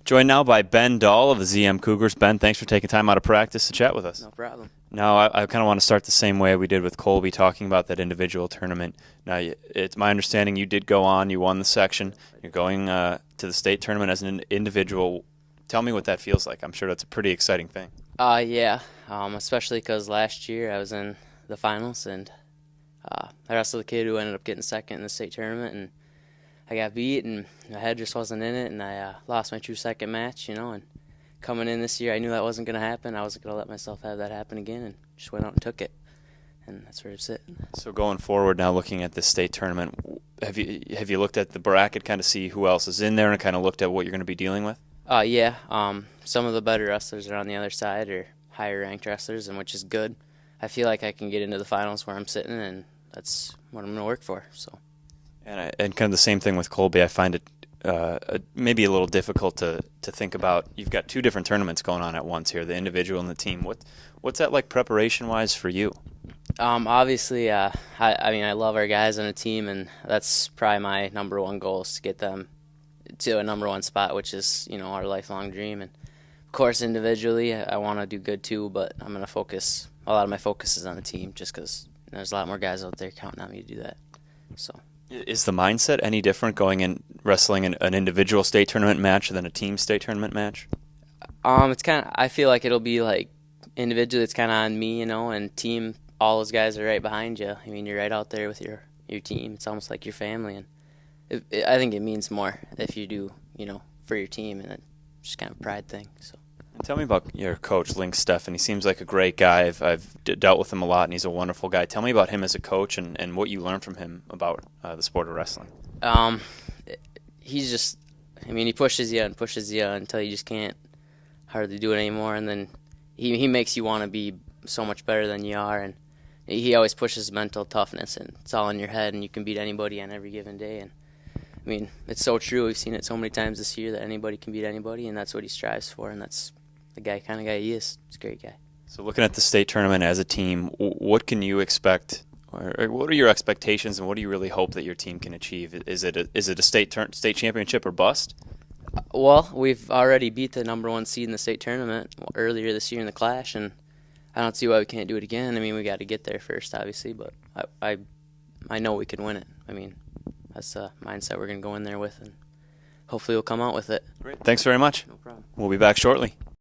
Joined now by Ben Dahl of the ZM Cougars. Ben, thanks for taking time out of practice to chat with us. No problem. Now, I kind of want to start the same way we did with Colby, talking about that individual tournament. Now, it's my understanding you did go on, you won the section. You're going to the state tournament as an individual. Tell me what that feels like. I'm sure that's a pretty exciting thing. Yeah, especially because last year I was in the finals, and I wrestled the kid who ended up getting second in the state tournament, and I got beat, and my head just wasn't in it, and I lost my true second match, and coming in this year, I knew that wasn't going to happen. I wasn't going to let myself have that happen again, and just went out and took it, and that's where it's at. So going forward now, looking at this state tournament, have you looked at the bracket, kind of see who else is in there, and kind of looked at what you're going to be dealing with? Yeah, some of the better wrestlers are on the other side, or higher-ranked wrestlers, and which is good. I feel like I can get into the finals where I'm sitting, and that's what I'm going to work for. So. And kind of the same thing with Colby. I find it maybe a little difficult to think about. You've got two different tournaments going on at once here, the individual and the team. What's that like preparation-wise for you? Obviously, I love our guys on the team, and that's probably my number one goal is to get them to a number one spot, which is, our lifelong dream. And, of course, individually, I want to do good too, but I'm going to focus – a lot of my focus is on the team just because there's a lot more guys out there counting on me to do that. So. Is the mindset any different going in wrestling an individual state tournament match than a team state tournament match? It's kind of. I feel like it'll be like individually, it's kind of on me, and team. All those guys are right behind you. I mean, you're right out there with your team. It's almost like your family, and I think it means more if you do, for your team, and it's just kind of a pride thing. So. And tell me about your coach, Link Steffen. He seems like a great guy. I've dealt with him a lot, and he's a wonderful guy. Tell me about him as a coach and what you learned from him about the sport of wrestling. He's just, he pushes you until you just can't hardly do it anymore, and then he makes you want to be so much better than you are, and he always pushes mental toughness, and it's all in your head, and you can beat anybody on every given day, and it's so true. We've seen it so many times this year that anybody can beat anybody, and that's what he strives for, and that's the kind of guy he is. He's a great guy. So looking at the state tournament as a team, what can you expect, or what are your expectations, and what do you really hope that your team can achieve? Is it a state championship or bust? Well, we've already beat the number one seed in the state tournament earlier this year in the Clash, and I don't see why we can't do it again. We got to get there first, obviously, but I know we can win it. That's the mindset we're going to go in there with, and hopefully we'll come out with it. Great. Thanks very much. No problem. We'll be back shortly.